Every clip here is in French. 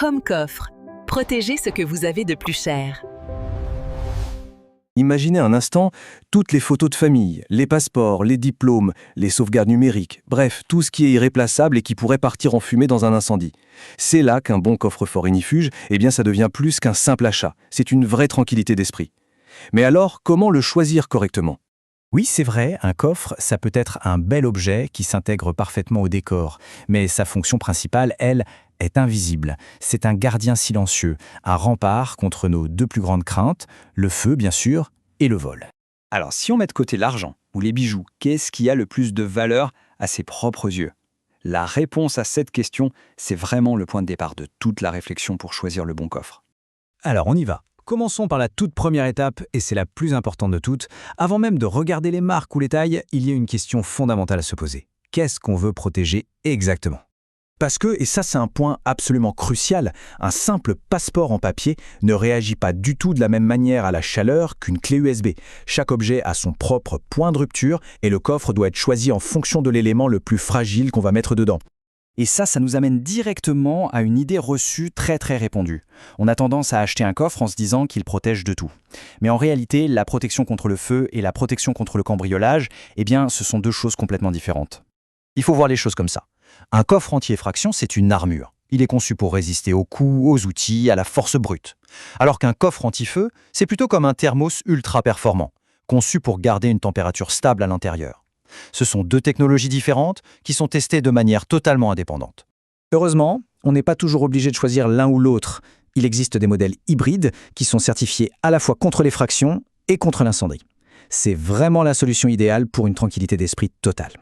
Home Coffre. Protégez ce que vous avez de plus cher. Imaginez un instant toutes les photos de famille, les passeports, les diplômes, les sauvegardes numériques, bref, tout ce qui est irréplaçable et qui pourrait partir en fumée dans un incendie. C'est là qu'un bon coffre-fort Inifuge, ça devient plus qu'un simple achat. C'est une vraie tranquillité d'esprit. Mais alors, comment le choisir correctement ? Oui, c'est vrai, un coffre, ça peut être un bel objet qui s'intègre parfaitement au décor. Mais sa fonction principale, elle, est invisible. C'est un gardien silencieux, un rempart contre nos deux plus grandes craintes, le feu, bien sûr, et le vol. Alors, si on met de côté l'argent ou les bijoux, qu'est-ce qui a le plus de valeur à ses propres yeux ? La réponse à cette question, c'est vraiment le point de départ de toute la réflexion pour choisir le bon coffre. Alors, on y va. Commençons par la toute première étape, et c'est la plus importante de toutes. Avant même de regarder les marques ou les tailles, il y a une question fondamentale à se poser. Qu'est-ce qu'on veut protéger exactement ? Parce que, et ça c'est un point absolument crucial, un simple passeport en papier ne réagit pas du tout de la même manière à la chaleur qu'une clé USB. Chaque objet a son propre point de rupture et le coffre doit être choisi en fonction de l'élément le plus fragile qu'on va mettre dedans. Et ça nous amène directement à une idée reçue très répandue. On a tendance à acheter un coffre en se disant qu'il protège de tout. Mais en réalité, la protection contre le feu et la protection contre le cambriolage, ce sont deux choses complètement différentes. Il faut voir les choses comme ça. Un coffre anti-effraction, c'est une armure. Il est conçu pour résister aux coups, aux outils, à la force brute. Alors qu'un coffre anti-feu, c'est plutôt comme un thermos ultra performant, conçu pour garder une température stable à l'intérieur. Ce sont deux technologies différentes qui sont testées de manière totalement indépendante. Heureusement, on n'est pas toujours obligé de choisir l'un ou l'autre. Il existe des modèles hybrides qui sont certifiés à la fois contre l'effraction et contre l'incendie. C'est vraiment la solution idéale pour une tranquillité d'esprit totale.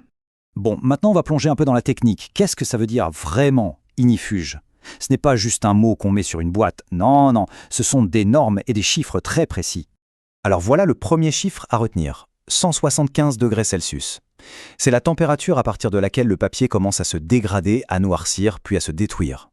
Bon, maintenant on va plonger un peu dans la technique. Qu'est-ce que ça veut dire vraiment Inifuge ? Ce n'est pas juste un mot qu'on met sur une boîte. Non, ce sont des normes et des chiffres très précis. Alors voilà le premier chiffre à retenir. 175 degrés Celsius. C'est la température à partir de laquelle le papier commence à se dégrader, à noircir, puis à se détruire.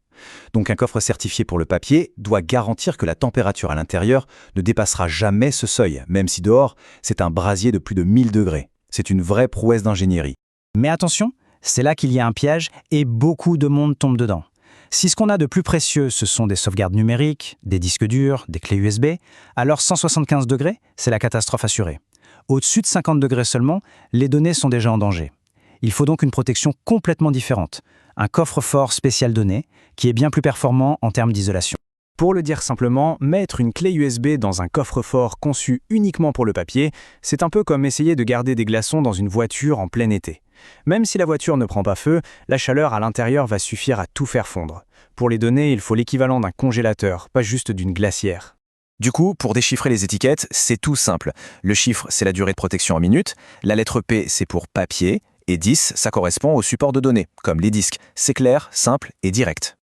Donc un coffre certifié pour le papier doit garantir que la température à l'intérieur ne dépassera jamais ce seuil, même si dehors, c'est un brasier de plus de 1000 degrés. C'est une vraie prouesse d'ingénierie. Mais attention, c'est là qu'il y a un piège et beaucoup de monde tombe dedans. Si ce qu'on a de plus précieux, ce sont des sauvegardes numériques, des disques durs, des clés USB, alors 175 degrés, c'est la catastrophe assurée. Au-dessus de 50 degrés seulement, les données sont déjà en danger. Il faut donc une protection complètement différente, un coffre-fort spécial données, qui est bien plus performant en termes d'isolation. Pour le dire simplement, mettre une clé USB dans un coffre-fort conçu uniquement pour le papier, c'est un peu comme essayer de garder des glaçons dans une voiture en plein été. Même si la voiture ne prend pas feu, la chaleur à l'intérieur va suffire à tout faire fondre. Pour les données, il faut l'équivalent d'un congélateur, pas juste d'une glacière. Du coup, pour déchiffrer les étiquettes, c'est tout simple. Le chiffre, c'est la durée de protection en minutes, la lettre P, c'est pour papier, et 10, ça correspond au support de données, comme les disques. C'est clair, simple et direct.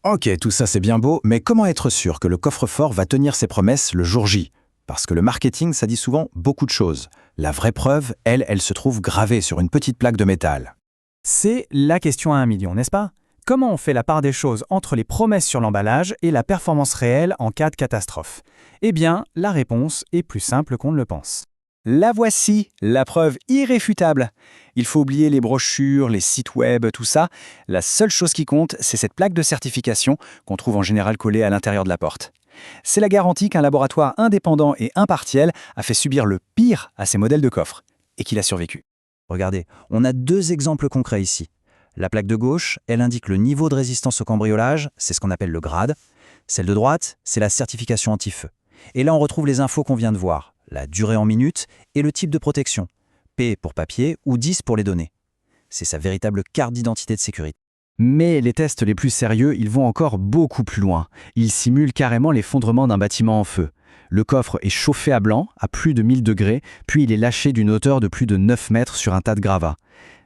Ok, tout ça c'est bien beau, mais comment être sûr que le coffre-fort va tenir ses promesses le jour J ? Parce que le marketing, ça dit souvent beaucoup de choses. La vraie preuve, elle se trouve gravée sur une petite plaque de métal. C'est la question à 1 million, n'est-ce pas ? Comment on fait la part des choses entre les promesses sur l'emballage et la performance réelle en cas de catastrophe ? Eh bien, la réponse est plus simple qu'on ne le pense. La voici, la preuve irréfutable. Il faut oublier les brochures, les sites web, tout ça. La seule chose qui compte, c'est cette plaque de certification qu'on trouve en général collée à l'intérieur de la porte. C'est la garantie qu'un laboratoire indépendant et impartiel a fait subir le pire à ces modèles de coffres et qu'il a survécu. Regardez, on a 2 exemples concrets ici. La plaque de gauche, elle indique le niveau de résistance au cambriolage, c'est ce qu'on appelle le grade. Celle de droite, c'est la certification anti-feu. Et là, on retrouve les infos qu'on vient de voir, la durée en minutes et le type de protection. P pour papier ou 10 pour les données. C'est sa véritable carte d'identité de sécurité. Mais les tests les plus sérieux, ils vont encore beaucoup plus loin. Ils simulent carrément l'effondrement d'un bâtiment en feu. Le coffre est chauffé à blanc, à plus de 1000 degrés, puis il est lâché d'une hauteur de plus de 9 mètres sur un tas de gravats.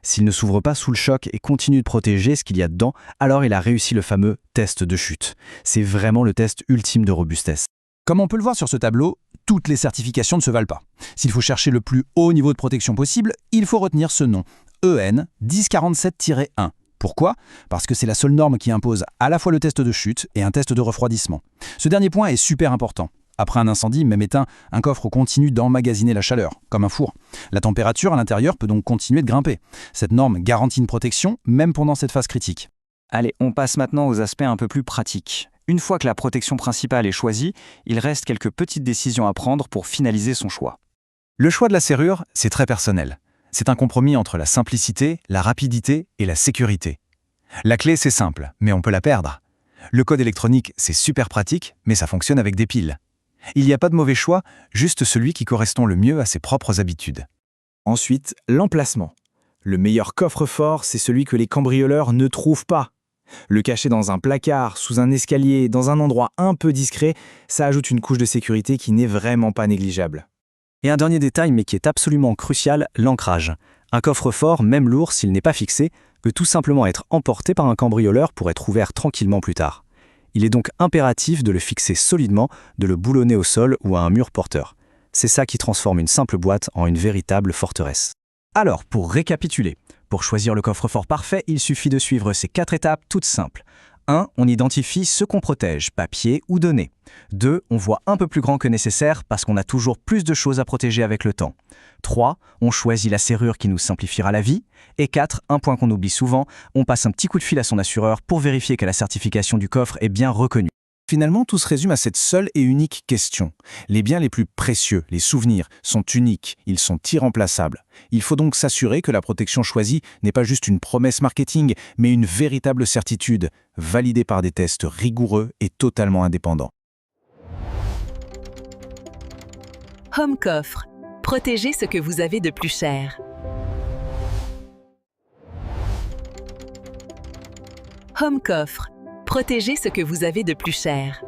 S'il ne s'ouvre pas sous le choc et continue de protéger ce qu'il y a dedans, alors il a réussi le fameux test de chute. C'est vraiment le test ultime de robustesse. Comme on peut le voir sur ce tableau, toutes les certifications ne se valent pas. S'il faut chercher le plus haut niveau de protection possible, il faut retenir ce nom, EN 1047-1. Pourquoi ? Parce que c'est la seule norme qui impose à la fois le test de chute et un test de refroidissement. Ce dernier point est super important. Après un incendie, même éteint, un coffre continue d'emmagasiner la chaleur, comme un four. La température à l'intérieur peut donc continuer de grimper. Cette norme garantit une protection, même pendant cette phase critique. Allez, on passe maintenant aux aspects un peu plus pratiques. Une fois que la protection principale est choisie, il reste quelques petites décisions à prendre pour finaliser son choix. Le choix de la serrure, c'est très personnel. C'est un compromis entre la simplicité, la rapidité et la sécurité. La clé, c'est simple, mais on peut la perdre. Le code électronique, c'est super pratique, mais ça fonctionne avec des piles. Il n'y a pas de mauvais choix, juste celui qui correspond le mieux à ses propres habitudes. Ensuite, l'emplacement. Le meilleur coffre-fort, c'est celui que les cambrioleurs ne trouvent pas. Le cacher dans un placard, sous un escalier, dans un endroit un peu discret, ça ajoute une couche de sécurité qui n'est vraiment pas négligeable. Et un dernier détail, mais qui est absolument crucial, l'ancrage. Un coffre-fort, même lourd s'il n'est pas fixé, peut tout simplement être emporté par un cambrioleur pour être ouvert tranquillement plus tard. Il est donc impératif de le fixer solidement, de le boulonner au sol ou à un mur porteur. C'est ça qui transforme une simple boîte en une véritable forteresse. Alors, pour récapituler, pour choisir le coffre-fort parfait, il suffit de suivre ces 4 étapes toutes simples. 1. On identifie ce qu'on protège, papier ou données. 2. On voit un peu plus grand que nécessaire parce qu'on a toujours plus de choses à protéger avec le temps. 3. On choisit la serrure qui nous simplifiera la vie. Et 4. Un point qu'on oublie souvent, on passe un petit coup de fil à son assureur pour vérifier que la certification du coffre est bien reconnue. Finalement, tout se résume à cette seule et unique question. Les biens les plus précieux, les souvenirs, sont uniques, ils sont irremplaçables. Il faut donc s'assurer que la protection choisie n'est pas juste une promesse marketing, mais une véritable certitude, validée par des tests rigoureux et totalement indépendants. Home Coffre. Protégez ce que vous avez de plus cher. Home Coffre. Protégez ce que vous avez de plus cher.